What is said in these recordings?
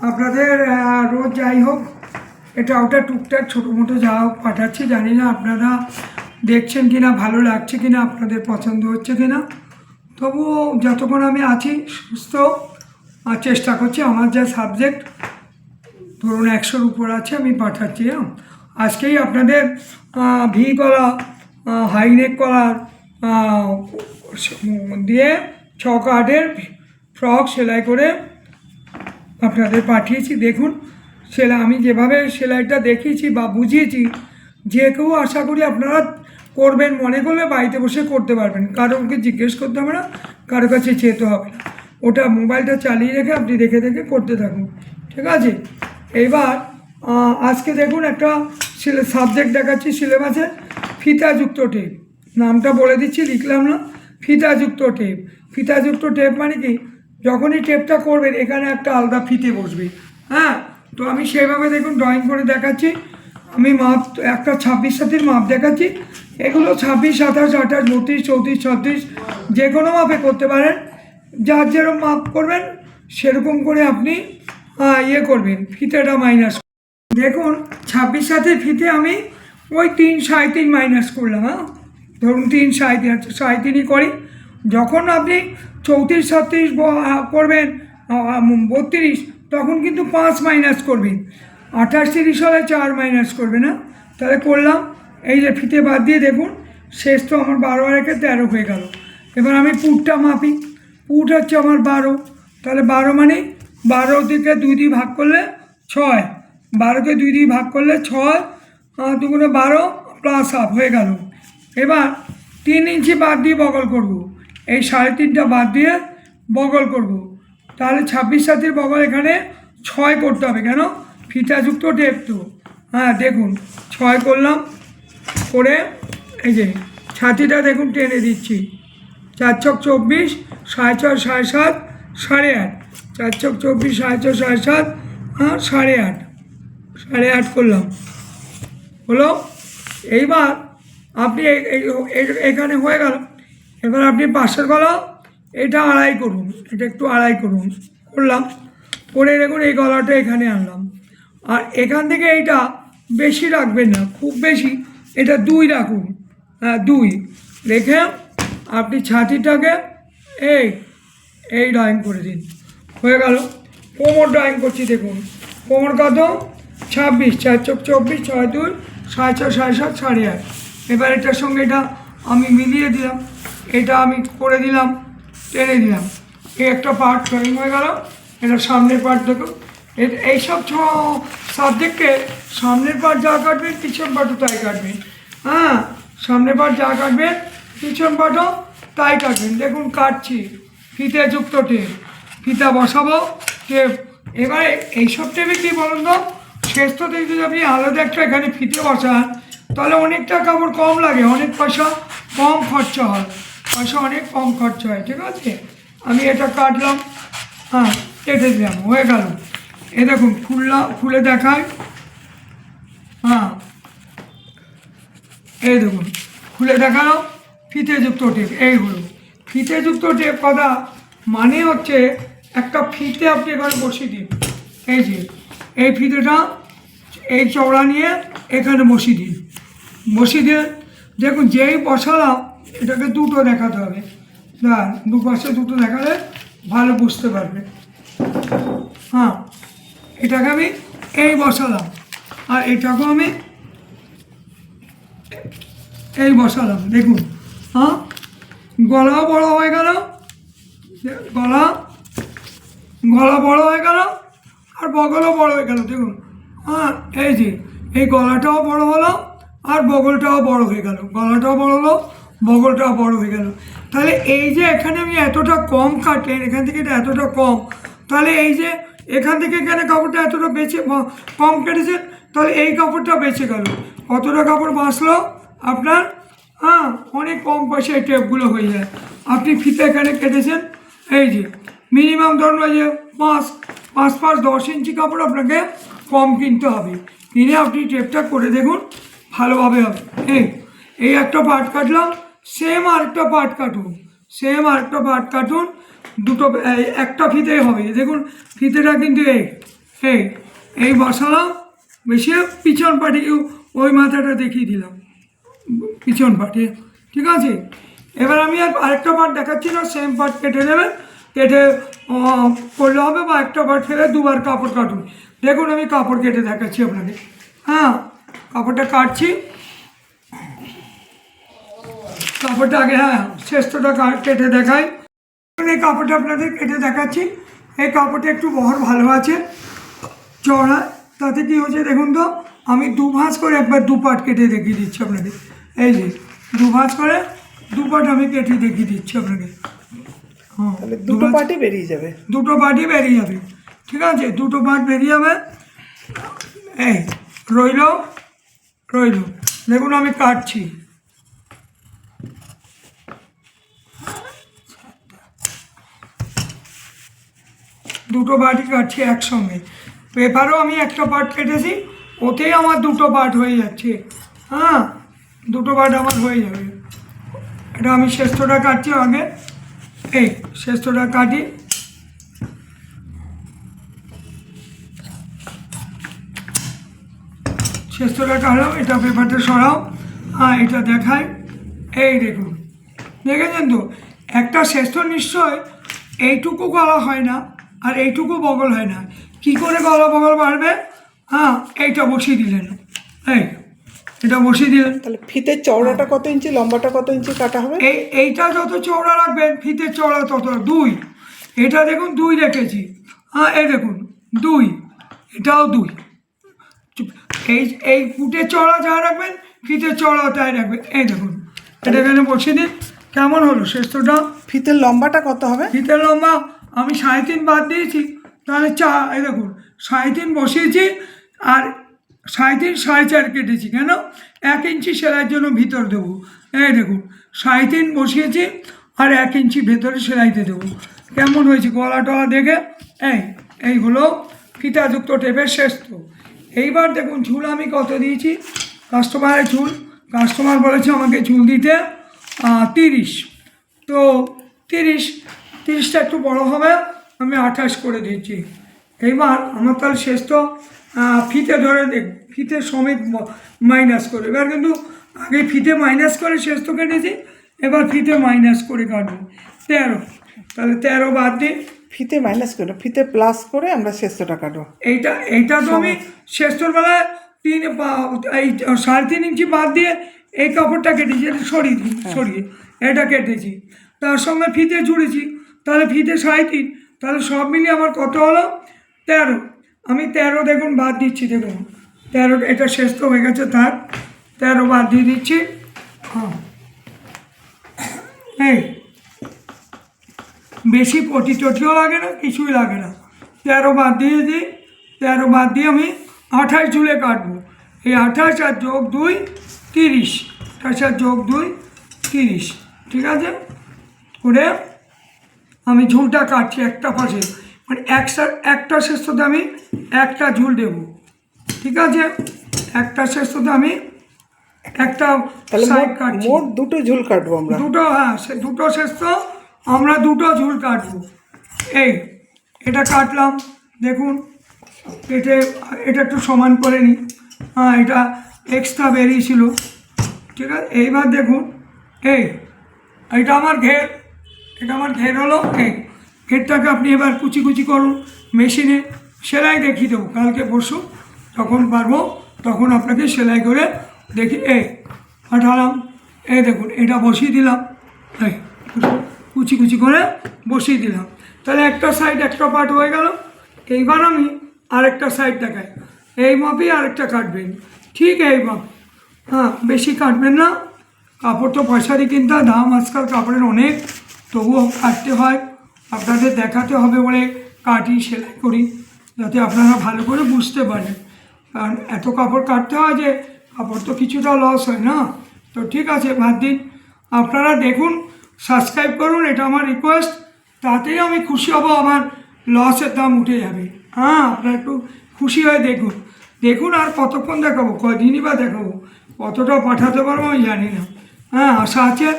আপনাদের রোজ যাই হোক এটা ওটা টুকটাক ছোটো মোটো যা হোক পাঠাচ্ছি, জানি না আপনারা দেখছেন কি না, ভালো লাগছে কি না, আপনাদের পছন্দ হচ্ছে কি না। তবুও যতক্ষণ আমি আছি সুস্থ চেষ্টা করছি, আমার যা সাবজেক্ট ধরুন 100-র উপর আছে আমি পাঠাচ্ছি। আজকেই আপনাদের ভি গলা হাইনেক কলার দিয়ে 6 কার্ডের ফ্রক সেলাই করে আপনাদের পাঠিয়েছি। দেখুন আমি যেভাবে সেলাইটা দেখিয়েছি বা বুঝিয়েছি, যে কেউ আশা করি আপনারা করবেন, মনে করলে বাড়িতে বসে করতে পারবেন, কারোকে জিজ্ঞেস করতে হবে না, কারো কাছে যেতে হবে না। ওটা মোবাইলটা চালিয়ে রেখে আপনি দেখে দেখে করতে থাকুন, ঠিক আছে। এইবার আজকে দেখুন একটা সাবজেক্ট দেখাচ্ছি সিলেবাসে, ফিতাযুক্ত টেপ। নামটা বলে দিচ্ছি, লিখলাম না, ফিতাযুক্ত টেপ। ফিতাযুক্ত টেপ মানে কি, যখনই টেপটা করবেন এখানে একটা আলাদা ফিতে বসবে। হ্যাঁ, তো আমি সেভাবে দেখুন ড্রয়িং করে দেখাচ্ছি। আমি মাপ একটা 26 সাতির মাপ দেখাচ্ছি। এগুলো 26, 27, 28, 32, 34, 36 যে কোনো মাপে করতে পারেন। যার যেরকম মাপ করবেন সেরকম করে আপনি ইয়ে করবেন, ফিতেটা মাইনাস। দেখুন 26 সাতির ফিতে আমি ওই 3, 3.5 মাইনাস করলাম। ধরুন 3, 3.5, 3.5ই করি। যখন আপনি 34, 36 করবেন, 32, তখন কিন্তু 5 মাইনাস করবেন। 28, 30 হলে 4 মাইনাস করবে না। তাহলে করলাম, এই যে ফিতে বাদ দিয়ে দেখুন শেষ তো আমার 12 আর 1 13 হয়ে গেল। এবার আমি পুটটা মাপি। পুট হচ্ছে আমার 12, তাহলে 12 মানে 12 থেকে 2 দিয়ে ভাগ করলে 6, 12কে 2 দিয়ে ভাগ করলে 6, 2 গুণে 12 প্লাস হাফ হয়ে গেল। এবার 3 ইঞ্চি বাদ দিয়ে বগল করব, এই 3.5টা বাদ দিয়ে বগল করব। তাহলে 26 সাতির বগল এখানে 6 করতে হবে, কেন ফিতাযুক্ত টেপ তো। দেখুন 6 করলাম, করে এই যে ছাতিটা দেখুন টেনে দিচ্ছি। 4 ছক 24, 6.5, 7.5, 8.5, 4 ছক 24, 6.5, 7.5, 8.5, 8.5 করলাম, হলো। এইবার আপনি এখানে হয়ে গেল। এবার আপনি পাশের গলা এটা আড়াই করুন, এটা একটু আড়াই করুন, করলাম। করে দেখুন এই গলাটা এখানে আনলাম, আর এখান থেকে এইটা বেশি রাখবেন না, খুব বেশি, এটা 2 রাখুন। 2 রেখে আপনি ছাতিটাকে এই ড্রয়িং করে দিন, হয়ে গেল। কোমর ড্রয়িং করছি, দেখুন কোমর কত 26, 4 ছক 24, 6 2, 6.5, 7.5, 8.5। এবার এটার সঙ্গে এটা আমি মিলিয়ে দিলাম, এটা আমি করে দিলাম, টেনে দিলাম। এই একটা পার্ট ড্রয়িং হয়ে গেল। এটা সামনের পার্ট দেখুন। এইসব সাবজেক্টে সামনের পার্ট যা কাটবেন পিছন পার্টও তাই কাটবেন। সামনের পার্ট যা কাটবেন পিছন পার্টও তাই কাটবেন। দেখুন কাটছি, ফিতাযুক্ত টেপ, ফিতা বসাবো, টেপ। এবারে এইসব টেপে কী বলুন তো, শেষ তো যদি আপনি আলাদা একটা এখানে ফিতে বসান তাহলে অনেকটা কাপড় কম লাগে, অনেক পয়সা কম খরচা হয়, অনেক কম খরচা হয়, ঠিক আছে। আমি এটা কাটলাম, কেটে দিলাম, হয়ে গেল। এ দেখুন খুলে দেখায়, এই দেখুন খুলে দেখানো ফিতেযুক্ত টেপ। এই হলো ফিতেযুক্ত টেপ। কথা মানে হচ্ছে একটা ফিতে আপনি এখানে বসিয়ে দিন, এই যে এই ফিতেটা এই চওড়া নিয়ে এখানে বসিয়ে দিন, বসিয়ে দিয়ে দেখুন যেই বসালাম এটাকে দুটো দেখাতে হবে। দুপাশে দুটো দেখালে ভালো বুঝতে পারবে। এটাকে আমি এই বসালাম, আর এটাকেও আমি এই বসালাম। দেখুন গলাও বড় হয়ে গেল, গলা বড় হয়ে গেল, আর বগলও বড় হয়ে গেল। দেখুন এই যে এই গলাটাও বড় হলো আর বগলটাও বড় হয়ে গেল, গলাটাও বড় হলো, বগলটাও বড় হয়ে গেল। তাহলে এই যে এখানে আমি এতটা কম কাটলেন, এখান থেকে এটা এতটা কম, তাহলে এই যে এখান থেকে এখানে কাপড়টা এতটা বেঁচে কম কেটেছেন, তাহলে এই কাপড়টা বেঁচে গেল। কতটা কাপড় বাঁচলো আপনার, অনেক কম পয়সায় টেপগুলো হয়ে যায়। আপনি ফিতে এখানে কেটেছেন, এই যে মিনিমাম ধরুন ওই যে 5 10 ইঞ্চি কাপড় আপনাকে কম কিনতে হবে, কিনে আপনি টেপটা করে দেখুন ভালোভাবে হবে। এই একটা পার্ট কাটলাম, সেম আরেকটা পার্ট কাটুন, সেম আরেকটা পার্ট কাটুন, দুটো একটা ফিতেই হবে। দেখুন ফিতেটা কিন্তু এই এই বসালাম, বেশি পিছন পাটি ওই মাথাটা দেখিয়ে দিলাম, পিছন পাটি, ঠিক আছে। এবার আমি আর আরেকটা পার্ট দেখাচ্ছি না, সেম পার্ট কেটে নেবেন, কেটে করলে হবে, বা একটা পার্ট ফেলে দুবার কাপড় কাটুন। দেখুন আমি কাপড় কেটে দেখাচ্ছি আপনাকে। হ্যাঁ, কাপড়টা কাটছি, কাপড়টা আগে, হ্যাঁ শেষটা কেটে দেখাই। এই কাপড়টা আপনাদের কেটে দেখাচ্ছি। এই কাপড়টা একটু বহর ভালো আছে, চড়া, তাতে কী হচ্ছে দেখুন তো, আমি দু ভাঁজ করে একবার দু পাট কেটে দেখিয়ে দিচ্ছি আপনাদের। এই যে দু ভাঁজ করে দু পাট আমি কেটে দেখিয়ে দিচ্ছি আপনাকে। হ্যাঁ, দুটো পার্টি বেরিয়ে যাবে, দুটো পাটই বেরিয়ে যাবে, ঠিক আছে, দুটো পাট বেরিয়ে যাবে। এই রইল, দেখুন আমি কাটছি, দুটো পার্টই কাটছি একসঙ্গে। পেপারও আমি একটা পার্ট কেটেছি, ওতেই আমার দুটো পার্ট হয়ে যাচ্ছে। হ্যাঁ, দুটো পার্ট আমার হয়ে যাবে। এটা আমি শেষটা কাটছি আগে, এই শেষটা কাটি, শেষটা কাটলাম, এটা পেপারটা সরাও। হ্যাঁ, এটা দেখাই, এই দেখুন, দেখেছেন তো, একটা শেষ নিশ্চয় এইটুকু গলা হয় না, আর এইটুকু বগল হয় না। কি করে গলা বগল বাড়বে? হ্যাঁ, এইটা বসিয়ে দিলেন, এই এটা বসিয়ে দিলেন। তাহলে ফিতের চওড়াটা কত ইঞ্চি, লম্বাটা কত ইঞ্চি কাটা হবে? এইটা যত চওড়া রাখবেন ফিতের চওড়া তত, 2, এটা দেখুন 2 রেখেছি। হ্যাঁ, এই দেখুন 2, এটাও 2। এই ফুটের চওড়া যা রাখবেন ফিতের চওড়া তাই রাখবেন। এই দেখুন, এটা এখানে বসিয়ে দিন। কেমন হলো শেষটা? ফিতের লম্বাটা কত হবে? ফিতের লম্বা আমি 3.5 বাদ দিয়েছি, তাহলে এই দেখুন 3.5 বসিয়েছি, আর 3.5 4.5 কেটেছি। কেন? 1 ইঞ্চি সেলাইয়ের জন্য ভিতর দেবো। এই দেখুন 3.5 বসিয়েছি, আর 1 ইঞ্চি ভেতরে সেলাইতে দেবো। কেমন হয়েছে গলা টলা দেখে? এই হলো ফিতাযুক্ত টেপের শেষ। তো এইবার দেখুন ঝুল আমি কত দিয়েছি, কাস্টমারের ঝুল, কাস্টমার বলেছে আমাকে ঝুল দিতে 30। তো 30টা একটু বড় হবে, আমি 28 করে দিয়েছি। এইবার আমার তাহলে শেষ তো ফিতে ধরে দেখ, ফিতে সমেত মাইনাস করে, এবার কিন্তু আগে ফিতে মাইনাস করে শেষ তো কেটেছি, এবার ফিতে মাইনাস করে কাটবো 13। তাহলে 13 বাদ দিই, ফিতে মাইনাস করে ফিতে প্লাস করে আমরা শেষটা কাটবো। এইটা তো আমি শেষটোর বেলায় 3.5 ইঞ্চি বাদ দিয়ে এই কাপড়টা কেটেছি, এটা সরিয়ে এটা কেটেছি, তার সঙ্গে ফিতে জুড়েছি, তাহলে ফিতে 3.5, তাহলে সব মিলিয়ে আমার কত হলো 13। আমি 13 দেখুন বাদ দিচ্ছি, দেখুন 13, এটা শেষ তো হয়ে গেছে, তার 13 বাদ দিয়ে দিচ্ছি। হ্যাঁ, এই বেশি পটি টটিও লাগে না, কিছুই লাগে না। 13 বাদ দিয়ে দিই, 13 বাদ দিয়ে আমি 28 ঝুলে কাটবো। এই 28 আর যোগ 2 30, 28 আর যোগ 2 30, ঠিক আছে করে আমি ঝুলটা কাটছি একটা পাশে, মানে একটা শেষতে আমি একটা ঝুল দেব, ঠিক আছে, একটা শেষতে আমি একটা সাইড কাটছি। মোট দুটো ঝুল কাটবো আমরা, দুটো, হ্যাঁ দুটো শেষ তো আমরা দুটো ঝুল কাটবো। এটা কাটলাম, দেখুন এটা একটু সমান করে নিই। হ্যাঁ, এটা এক্সট্রা বেরিয়েছিল, ঠিক আছে। এইবার দেখুন এটা আমার ঘের, এটা আমার ঘের হলো। ঘেরটাকে আপনি এবার কুচি কুচি করুন, মেশিনে সেলাই দেখিয়ে দেবো কালকে পরশু, যখন পারবো তখন আপনাকে সেলাই করে দেখি। পাঠালাম, দেখুন এটা বসিয়ে দিলাম, কুচি কুচি করে বসিয়ে দিলাম, তাহলে একটা সাইড একটা পার্ট হয়ে গেল। এইবার আমি আরেকটা সাইড দেখাই, এই মাপই আরেকটা কাটবেন, ঠিক এই মাপ। হ্যাঁ, বেশি কাটবেন না, কাপড় তো পয়সারই কিনতে হয়, দাম আজকাল কাপড়ের অনেক, তবুও কাটতে হয়, আপনাদের দেখাতে হবে বলে কাটি, সেলাই করি, যাতে আপনারা ভালো করে বুঝতে পারেন। কারণ এত কাপড় কাটতে হয় যে কাপড় তো কিছুটা লস হয় না। তো ঠিক আছে, বাদ দিন, আপনারা দেখুন, সাবস্ক্রাইব করুন, এটা আমার রিকোয়েস্ট, তাতেই আমি খুশি হব, আমার লসের দাম উঠে যাবে। হ্যাঁ, আপনারা একটু খুশি হয়ে দেখুন, আর কতক্ষণ দেখাবো, কদিনই বা দেখাবো, কতটা পাঠাতে পারবো আমি জানি না। হ্যাঁ, আশা আছে,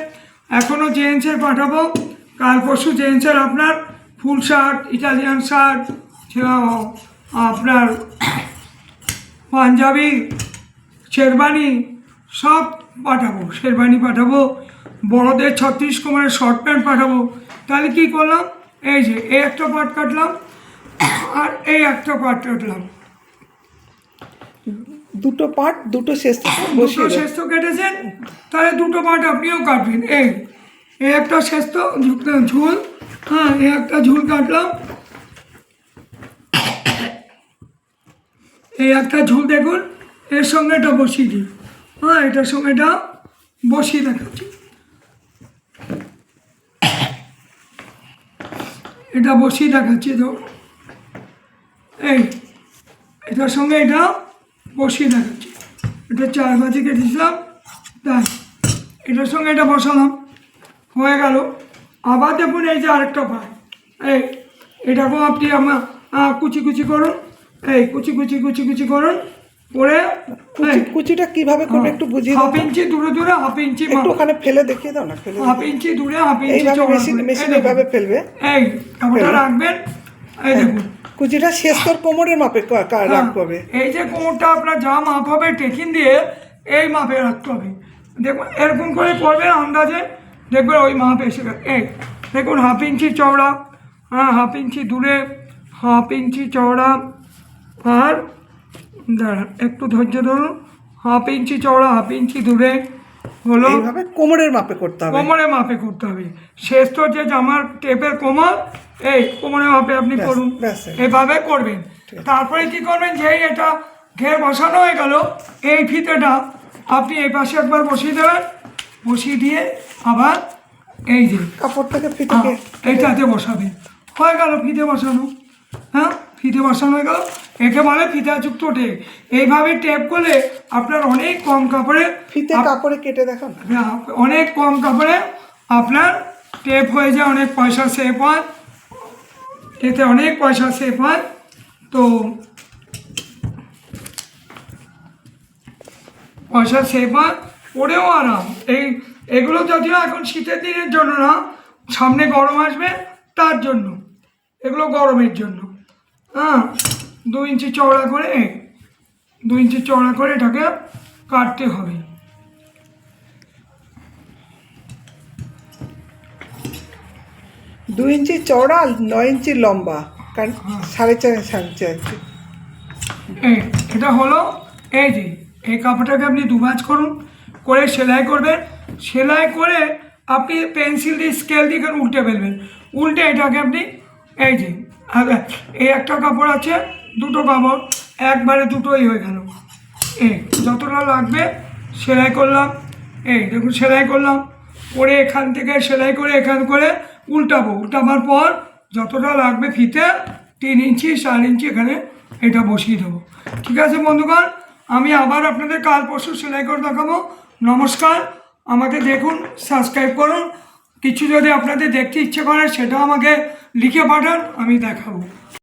এখনও জেন্টসের পাঠাবো, কাল পরশু জেন্টসের আপনার ফুল শার্ট, ইটালিয়ান শার্ট, আপনার পাঞ্জাবি, শেরবানি সব পাঠাবো। শেরবানি পাঠাবো, বড়দের 36 কোমরের শর্ট প্যান্ট পাঠাবো। তাহলে কী করলাম, এই যে এই একটা পার্ট কাটলাম আর এই একটা পার্ট কাটলাম, দুটো পার্ট দুটো শেস্ত দুটো শেস্ত কেটেছেন, তাহলে দুটো পার্ট আপনিও কাটবেন। এই একটা শেস্ত ঝুল, হ্যাঁ এই একটা ঝুল কাটলাম, এই একটা ঝুল দেখুন, এর সঙ্গে এটা বসিয়ে দিই। হ্যাঁ এটার সঙ্গে এটা বসিয়ে দেখাচ্ছি, এটা বসিয়ে দেখাচ্ছি। তো এই এটার সঙ্গে এটা বসিয়ে দেখাচ্ছি, এটা 4 ভাঁজে কেটেছিলাম, তাই এটার সঙ্গে এটা বসালাম, হয়ে গেল। আবার দেখুন এই যে আরেকটা পায়, এই এটাকেও আপনি আমার কুচি কুচি করুন, এই কুচি কুচি কুচি কুচি করুন করে কুচিটা কিভাবে করবে একটু বুঝিয়ে দাও। 1/2 ইঞ্চি দূরে দূরে 1/2 ইঞ্চি একটু ওখানে ফেলে দেখিয়ে দাও না, ফেলে 1/2 ইঞ্চি দূরে 1/2 ইঞ্চি এইভাবে চওড়া মেশিন করে। মেশিন এই দেখুন, এইভাবে ফেলবে। এই কাপড়টা রাখবেন, এই দেখুন কুচিটা শেস্তর কোমরের মাপে রাখতে হবে। এই যে কোমরটা আপনার যা মাপ হবে টেকিন দিয়ে এই মাপে রাখতে হবে। দেখুন এরকম করে করবেন আন্দাজে, দেখবেন ওই মাপ এসে গেছে। এই দেখুন 1/2 ইঞ্চি চওড়া, হ্যাঁ 1/2 ইঞ্চি দূরে, 1/2 ইঞ্চি চওড়া, আর দাঁড়ান একটু ধৈর্য ধরুন, 1/2 ইঞ্চি চওড়া 1/2 ইঞ্চি দূরে হলো। এইভাবে কোমরের মাপে করতে হবে। কোমরে মাপে করতে হবে। শেষ তো যে জামার টেপের কোমর, এই কোমরে মাপে আপনি ব্যাস, করুন, ব্যাস। এভাবে করবেন। তারপরে কি করবেন, যেই এটা ঘের বসানো হয়ে গেল, এই ফিতেটা আপনি এই পাশে একবার বসিয়ে দেবেন, বসিয়ে দিয়ে আবার এই যে কাপড়টাকে ফিতেকে এইটাতে বসাবেন, হয়ে গেল ফিতে বসানো। হ্যাঁ ফিতে বসানো হয়ে গেল, একে বলে ফিতাযুক্ত টেপ। এইভাবে টেপ করলে আপনার অনেক কম কাপড়ে ফিতে কাপড়ে কেটে দেখান। অনেক কম কাপড়ে আপনার টেপ হয়ে যায়, অনেক পয়সা সেভ হয়, এতে অনেক পয়সা সেভ হয়। তো পয়সা সেভ হয়, পরেও আরাম। এগুলো যদিও এখন শীতের দিনের জন্য না, সামনে গরম আসবে তার জন্য, এগুলো গরমের জন্য। হ্যাঁ 2 ইঞ্চি চওড়া করে, 2 ইঞ্চি চওড়া করে এটাকে কাটতে হবে। দু ইঞ্চি চওড়া 9 ইঞ্চি লম্বা, কারণ 4.5 ইঞ্চি। এটা হলো এই যে এই কাপড়টাকে আপনি 2 ভাঁজ করুন, করে সেলাই করবেন। সেলাই করে আপনি পেন্সিল দিয়ে স্কেল দিয়ে এখানে উল্টে ফেলবেন, উল্টে এটাকে আপনি এই যে এই একটা কাপড় আছে, দুটো কাপড় একবারে দুটোই হয়ে গেল। এই যতটা লাগবে সেলাই করলাম, এই দেখুন সেলাই করলাম, করে এখান থেকে সেলাই করে এখান করে উল্টাবো, উল্টাবার পর যতটা লাগবে ফিতে 3 ইঞ্চি 4 ইঞ্চি এখানে এটা বসিয়ে দেবো। ঠিক আছে বন্ধুগণ, আমি আবার আপনাদের কাল পরশু সেলাই করে দেখাবো। নমস্কার, আমাকে দেখুন, সাবস্ক্রাইব করুন। কিছু যদি আপনাদের দেখতে ইচ্ছে করে সেটাও আমাকে লিখে পাঠান, আমি দেখাবো।